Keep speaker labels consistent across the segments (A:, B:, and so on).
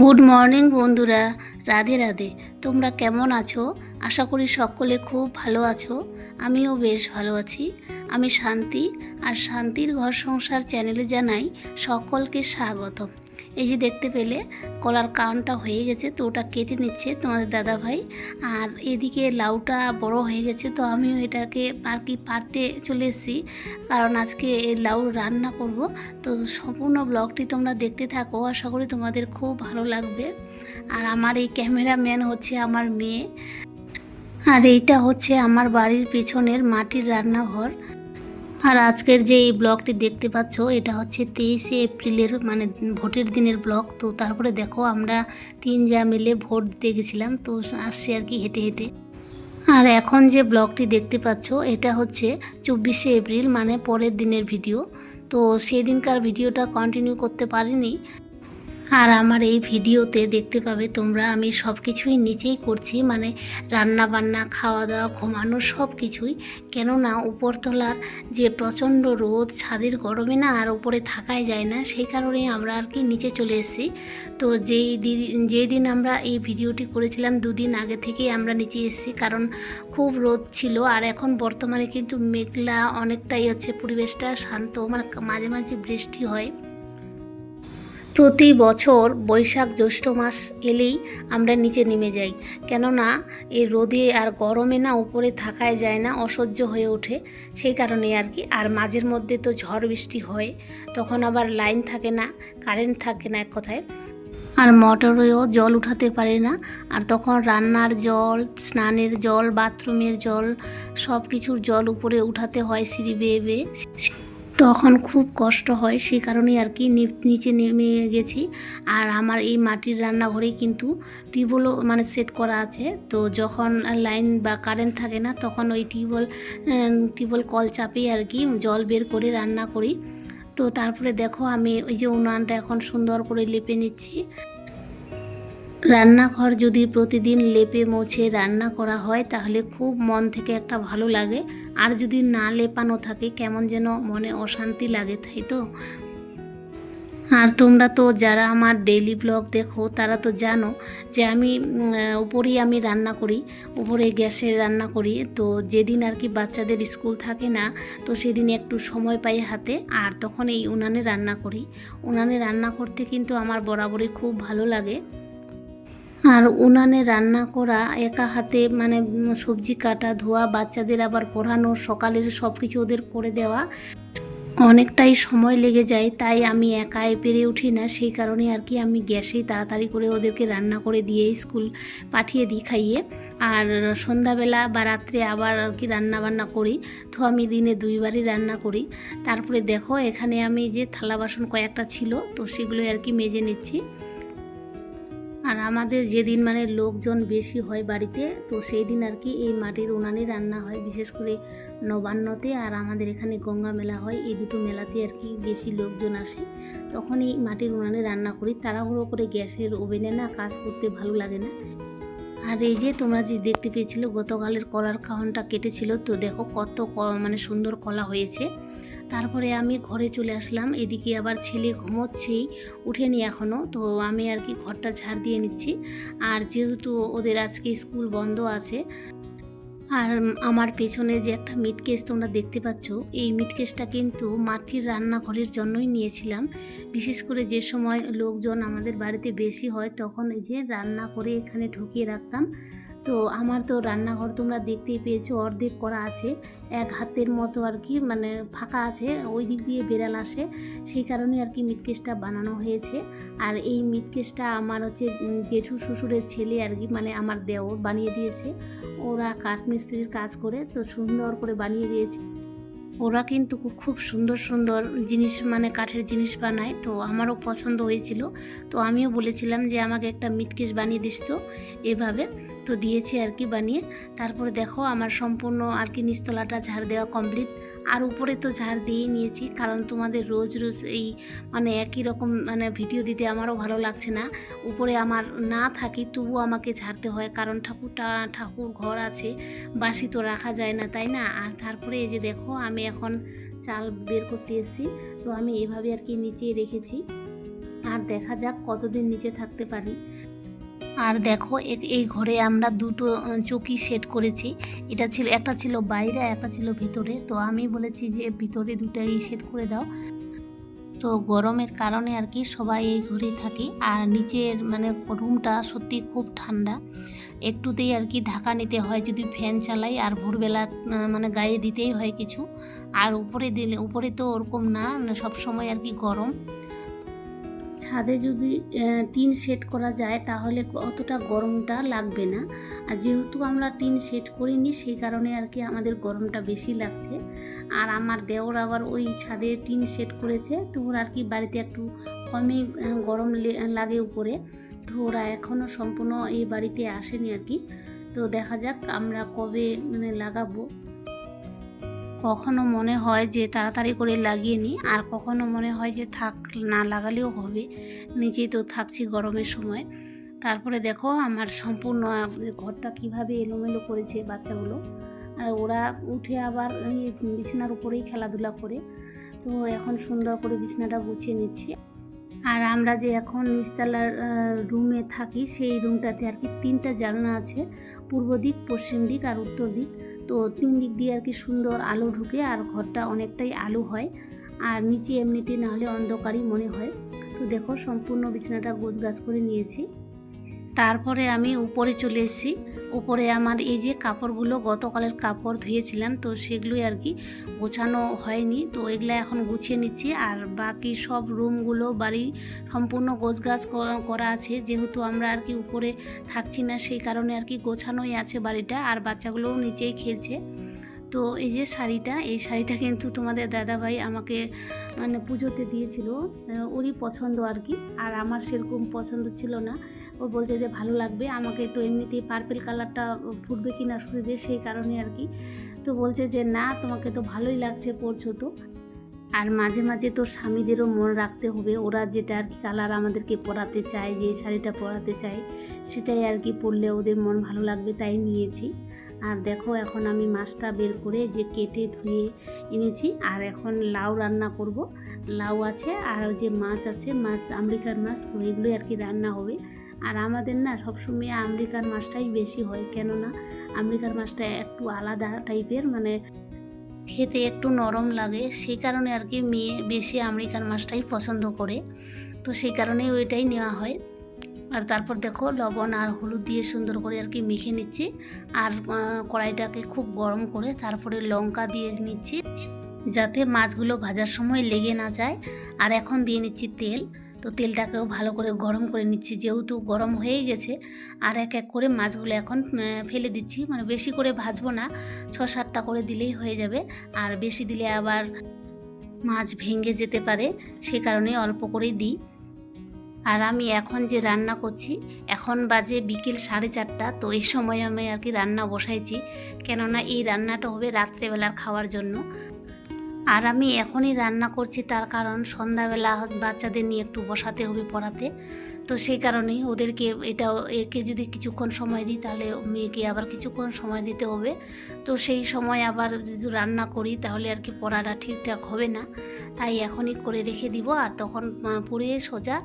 A: Good morning বন্ধুরা, রাধে রাধে। তোমরা কেমন আছো? আশা করি সকলে খুব ভালো আছো। আমিও বেশ ভালো আছি। আমি শান্তি, আর শান্তির ঘর সংসার চ্যানেলে জানাই সকলকে স্বাগতম। এই যে দেখতে পেলে কলার কানটা হয়ে গেছে, তো ওটা কেটে নিচ্ছে তোমাদের দাদা ভাই। আর এদিকে লাউটা বড় হয়ে গেছে, তো আমিও এটাকে আর কি পারতে চলে এসেছি, কারণ আজকে এই লাউ রান্না করব। তো সম্পূর্ণ ব্লগটি তোমরা দেখতে থাকো, আশা করি তোমাদের খুব ভালো লাগবে। আর আমার এই ক্যামেরাম্যান হচ্ছে আমার মেয়ে, আর এইটা হচ্ছে আমার বাড়ির পেছনের মাটির রান্নাঘর। আর আজকের যে এই ব্লগটি দেখতে পাচ্ছ, এটা হচ্ছে 23শে এপ্রিলের মানে ভোটের দিনের ব্লগ। তো তারপরে দেখো আমরা তিন যা মিলে ভোট দিতে গেছিলাম, তো আসছি আর কি হেঁটে হেঁটে। আর এখন যে ব্লগটি দেখতে পাচ্ছ, এটা হচ্ছে 24শে এপ্রিল মানে পরের দিনের ভিডিও। তো সেদিনকার ভিডিওটা কন্টিনিউ করতে পারিনি। আর আমার এই ভিডিওতে দেখতে পাবে তোমরা আমি সব কিছুই নিচেই করছি, মানে রান্না বান্না, খাওয়া দাওয়া, ঘুমানো সব কিছুই। কেননা উপরতলার যে প্রচণ্ড রোদ, ছাদের গরমে না আর উপরে থাকাই যায় না, সেই কারণে আমরা আর কি নিচে চলে এসেছি। তো যেই দিন আমরা এই ভিডিওটি করেছিলাম 2 দিন আগে থেকেই আমরা নিচে এসেছি, কারণ খুব রোদ ছিল। আর এখন বর্তমানে কিন্তু মেঘলা অনেকটাই হচ্ছে, পরিবেশটা শান্ত, মানে মাঝে মাঝে বৃষ্টি হয়। প্রতি বছর বৈশাখ জ্যৈষ্ঠ মাস এলেই আমরা নিচে নেমে যাই, কেননা এই রোদে আর গরমে না উপরে থাকাই যায় না, অসহ্য হয়ে ওঠে। সেই কারণে আর কি। আর মাঝের মধ্যে তো ঝড় বৃষ্টি হয়, তখন আবার লাইন থাকে না, কারেন্ট থাকে না এক কথায়। আর মোটরেও জল উঠাতে পারে না। আর তখন রান্নার জল, স্নানের জল, বাথরুমের জল, সব কিছুর জল উপরে উঠাতে হয় সিঁড়ি বেয়ে বেয়ে। তখন খুব কষ্ট হয়, সেই কারণেই আর কি নিচে নেমে গেছি। আর আমার এই মাটির রান্নাঘরেই কিন্তু টিউবওয়েলও মানে সেট করা আছে। তো যখন লাইন বা কারেন্ট থাকে না, তখন ওই টিউবওয়েল কল চাপিয়ে আর কি জল বের করে রান্না করি। তো তারপরে দেখো আমি ওই যে উনানটা এখন সুন্দর করে লেপে নিচ্ছি। রান্নাঘর যদি প্রতিদিন লেপে মুছে রান্না করা হয়, তাহলে খুব মন থেকে একটা ভালো লাগে। আর যদি না লেপানো থাকে, কেমন যেন মনে অশান্তি লাগে, তাই তো। আর তোমরা তো যারা আমার ডেইলি ব্লগ দেখো, তারা তো জানো যে আমি উপরেই আমি রান্না করি, উপরে গ্যাসে রান্না করি। তো যেদিন আর কি বাচ্চাদের স্কুল থাকে না, তো সেদিন একটু সময় পাই হাতে, আর তখন এই উনানে রান্না করি। উনানে রান্না করতে কিন্তু আমার বরাবরই খুব ভালো লাগে। আর উনানে রান্না করা একা হাতে, মানে সবজি কাটা, ধোয়া, বাচ্চাদের আবার পড়ানো, সকালের সব কিছু ওদের করে দেওয়া, অনেকটাই সময় লেগে যায়। তাই আমি একাই পেরে উঠি না, সেই কারণে আর কি আমি গ্যাসেই তাড়াতাড়ি করে ওদেরকে রান্না করে দিয়ে স্কুল পাঠিয়ে দিই খাইয়ে। আর সন্ধ্যাবেলা বা রাত্রে আবার আর কি রান্না বান্না করি। তো আমি দিনে 2বারই রান্না করি। তারপরে দেখো এখানে আমি যে থালা বাসন কয়েকটা ছিল, তো সেগুলোই আর কি মেজে নিচ্ছি। আর আমাদের যেদিন মানে লোকজন বেশি হয় বাড়িতে, তো সেই দিন আর কি এই মাটির উনানে রান্না হয়, বিশেষ করে নবান্নতে। আর আমাদের এখানে গঙ্গা মেলা হয়, এই দুটো মেলাতে আর কি বেশি লোকজন আসে, তখন এই মাটির উনানে রান্না করি। তাড়াহুড়ো করে গ্যাসের ওভেনে না কাজ করতে ভালো লাগে না। আর এই যে তোমরা যে দেখতে পেয়েছিলে গতকালের কলার কাহনটা কেটেছিল, তো দেখো কত মানে সুন্দর কলা হয়েছে। তারপরে আমি ঘরে চলে আসলাম। এদিকে আবার ছেলে ঘুমোচ্ছেই, উঠেনি এখনও। তো আমি আর কি ঘরটা ঝাড় দিয়ে নিচ্ছি। আর যেহেতু ওদের আজকে স্কুল বন্ধ আছে, আর আমার পেছনে যে একটা মিট কেস তোমরা দেখতে পাচ্ছ, এই মিট কেসটা কিন্তু মাটির রান্নাঘরের জন্যই নিয়েছিলাম। বিশেষ করে যে সময় লোকজন আমাদের বাড়িতে বেশি হয়, তখন এই যে রান্না করে এখানে ঢুকিয়ে রাখতাম। তো আমার তো রান্নাঘর তোমরা দেখতেই পেয়েছো, অর্ধেক করা আছে, এক হাতের মতো আর কি মানে ফাঁকা আছে, ওই দিক দিয়ে বেড়াল আসে, সেই কারণে আর কি মিটকেসটা বানানো হয়েছে। আর এই মিটকেসটা আমার হচ্ছে জেঠু শ্বশুরের ছেলে আর কি, মানে আমার দেওর বানিয়ে দিয়েছে। ওরা কাঠমিস্ত্রির কাজ করে, তো সুন্দর করে বানিয়ে দিয়েছে। ওরা কিন্তু খুব সুন্দর সুন্দর জিনিস, মানে কাঠের জিনিস বানায়, তো আমারও পছন্দ হয়েছিল। তো আমিও বলেছিলাম যে আমাকে একটা মিটকেস বানিয়ে দিস তো, এভাবে। তো দিয়েছি আর কি বানিয়ে। তারপরে দেখো আমার সম্পূর্ণ আর কি নিচতলাটা ঝাড় দেওয়া কমপ্লিট। আর উপরে তো ঝাড় দিয়েই নিয়েছি, কারণ তোমাদের রোজ রোজ এই মানে একই রকম মানে ভিডিও দিতে আমারও ভালো লাগছে না। উপরে আমার না থাকি তবুও আমাকে ঝাড়তে হয়, কারণ ঠাকুর ঘর আছে, বাসি তো রাখা যায় না, তাই না। আর তারপরে এই যে দেখো আমি এখন চাল বের করতে এসেছি, তো আমি এভাবে আর কি নিচে রেখেছি। আর দেখা যাক কতদিন নিচে থাকতে পারি। আর দেখো এই ঘরে আমরা দুটো চৌকি সেট করেছি। একটা ছিল বাইরে, একটা ছিল ভিতরে। তো আমি বলেছি যে ভিতরে দুটাই সেট করে দাও। তো গরমের কারণে আর কি সবাই এই ঘরেই থাকি। আর নিচের মানে রুমটা সত্যি খুব ঠান্ডা, একটুতেই আর কি ঢাকা নিতে হয় যদি ফ্যান চালাই, আর ভোরবেলা মানে গায়ে দিতেই হয় কিছু। আর উপরে তো ওরকম না, সব সময় আর কি গরম। ছাদে যদি টিন সেট করা যায় তাহলে অতটা গরমটা লাগবে না। আর যেহেতু আমরা টিন সেট করিনি সেই কারণে আর কি আমাদের গরমটা বেশি লাগছে। আর আমার দেওর আবার ওই ছাদে টিন সেট করেছে, তো ওর আর কি বাড়িতে একটু কমই গরম লাগে উপরে। তো ওরা এখনও সম্পূর্ণ এই বাড়িতে আসেনি আর কি। তো দেখা যাক আমরা কবে মানে লাগাবো। কখনো মনে হয় যে তাড়াতাড়ি করে লাগিয়ে নিই, আর কখনো মনে হয় যে থাক, না লাগালেও হবে, নিচেই তো থাকছি গরমের সময়। তারপরে দেখো আমার সম্পূর্ণ ঘরটা কিভাবে এলোমেলো করেছে বাচ্চাগুলো। আর ওরা উঠে আবার বিছানার উপরেই খেলাধুলা করে। তো এখন সুন্দর করে বিছানাটা গুছিয়ে নিচ্ছি। আর আমরা যে এখন নিচতলার রুমে থাকি সেই রুমটাতে আর কি 3টা জানলা আছে, পূর্ব দিক, পশ্চিম দিক আর উত্তর দিক। তো 3 দিক দিয়ে আর কি সুন্দর আলো ঢুকে, আর ঘরটা অনেকটাই আলো হয়। আর নিচে এমনিতে না হলে অন্ধকারই মনে হয়। তো দেখো সম্পূর্ণ বিছানাটা গোছগাছ করে নিয়েছি। তারপরে আমি উপরে চলে এসেছি। উপরে আমার এই যে কাপড়গুলো গতকালের কাপড় ধুয়েছিলাম, তো সেগুলোই আর কি গোছানো হয়নি, তো এগুলো এখন গুছিয়ে নিচ্ছি। আর বাকি সব রুমগুলো বাড়ি সম্পূর্ণ গোছগাছ করা আছে, যেহেতু আমরা আর কি উপরে থাকছি না সেই কারণে আর কি গোছানোই আছে বাড়িটা। আর বাচ্চাগুলোও নিচেই খেলছে। তো এই যে এই শাড়িটা কিন্তু তোমাদের দাদাভাই আমাকে মানে পুজোতে দিয়েছিল, ওরই পছন্দ আর কি। আর আমার সেরকম পছন্দ ছিল না। ও বলছে যে ভালো লাগবে, আমাকে তো এমনিতেই পার্পেল কালারটা ফুটবে কিনা শরীরে সেই কারণে আর কি। তো বলছে যে না, তোমাকে তো ভালোই লাগছে, পরছো তো। আর মাঝে মাঝে তো স্বামীদেরও মন রাখতে হবে, ওরা যেটা আর কি কালার আমাদেরকে পরাতে চায়, যে শাড়িটা পরাতে চায় সেটাই আর কি পরলে ওদের মন ভালো লাগবে, তাই নিয়েছি। আর দেখো এখন আমি মাছটা বের করে যে কেটে ধুয়ে এনেছি। আর এখন লাউ রান্না করব, লাউ আছে আর ওই যে মাছ আছে, আমেরিকার মাছ, তো এগুলোই আর কি রান্না হবে। আর আমাদের না সবসময় আমেরিকার মাছটাই বেশি হয়, কেননা আমেরিকার মাছটা একটু আলাদা টাইপের, মানে খেতে একটু নরম লাগে, সেই কারণে আর কি মেয়ে বেশি আমেরিকান মাছটাই পছন্দ করে, তো সেই কারণেই ওইটাই নেওয়া হয়। আর তারপর দেখো লবণ আর হলুদ দিয়ে সুন্দর করে আর কি মেখে নিচ্ছি। আর কড়াইটাকে খুব গরম করে তারপরে লঙ্কা দিয়ে নিচ্ছি, যাতে মাছগুলো ভাজার সময় লেগে না যায়। আর এখন দিয়ে নিচ্ছি তেল। তো তেলটাকেও ভালো করে গরম করে নিচ্ছি, যেহেতু গরম হয়ে গেছে। আর এক এক করে মাছগুলো এখন ফেলে দিচ্ছি, মানে বেশি করে ভাজবো না, 6-7টা করে দিলেই হয়ে যাবে। আর বেশি দিলে আবার মাছ ভেঙে যেতে পারে, সে কারণে অল্প করেই দিই। আর আমি এখন যে রান্না করছি, এখন বাজে বিকেল 4:30, তো এই সময় আমি আর কি রান্না বসাইছি, কেননা এই রান্নাটা হবে রাত্রেবেলার খাওয়ার জন্য। আর আমি এখনই রান্না করছি তার কারণ সন্ধ্যাবেলা বাচ্চাদের নিয়ে একটু বসাতে হবে পড়াতে, তো সেই কারণেই ওদেরকে একে যদি কিছুক্ষণ সময় দিই তাহলে মেয়েকে আবার কিছুক্ষণ সময় দিতে হবে। তো সেই সময় আবার যদি রান্না করি তাহলে আর কি পড়াটা ঠিকঠাক হবে না, তাই এখনই করে রেখে দিব। আর তখন পড়ে সোজা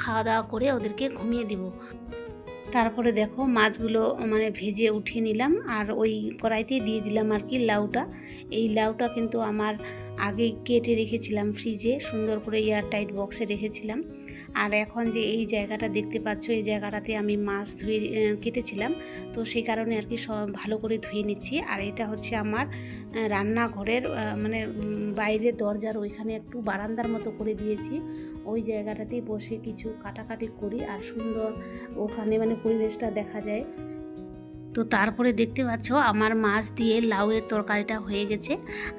A: খাওয়া দাওয়া করে ওদেরকে ঘুমিয়ে দিব। তারপরে দেখো মাছগুলো মানে ভেজে উঠিয়ে নিলাম, আর ওই কড়াইতে দিয়ে দিলাম আর কি লাউটা। এই লাউটা কিন্তু আমার আগে কেটে রেখেছিলাম ফ্রিজে, সুন্দর করে এয়ারটাইট বক্সে রেখেছিলাম। আর এখন যে এই জায়গাটা দেখতে পাচ্ছ, এই জায়গাটাতে আমি মাছ ধুয়ে কেটেছিলাম, তো সেই কারণে আর কি সব ভালো করে ধুয়ে নিচ্ছি। আর এটা হচ্ছে আমার রান্নাঘরের মানে বাইরের দরজার ওইখানে একটু বারান্দার মতো করে দিয়েছি, ওই জায়গাটাতেই বসে কিছু কাটাকাটি করি, আর সুন্দর ওখানে মানে পরিবেশটা দেখা যায়। তো তারপরে দেখতে পাচ্ছ আমার মাছ দিয়ে লাউয়ের তরকারিটা হয়ে গেছে।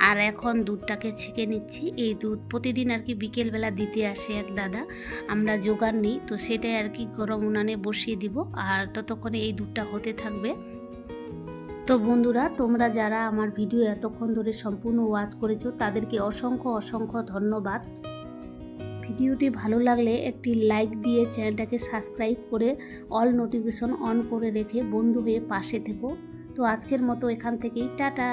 A: আর এখন দুধটাকে ছেঁকে নিচ্ছি। এই দুধ প্রতিদিন আর কি বিকেলবেলা দিতে আসে এক দাদা, আমরা জোগাড় নিই, তো সেটাই আর কি গরম উনানে বসিয়ে দিব, আর ততক্ষণে এই দুধটা হতে থাকবে। তো বন্ধুরা, তোমরা যারা আমার ভিডিও এতক্ষণ ধরে সম্পূর্ণ ওয়াচ করেছো তাদেরকে অসংখ্য অসংখ্য ধন্যবাদ। ভিডিওটি ভালো লাগলে একটি লাইক দিয়ে চ্যানেলটাকে সাবস্ক্রাইব করে অল নোটিফিকেশন অন করে রেখে বন্ধু হয়ে পাশে থেকো। তো আজকের মতো এখান থেকেই টাটা।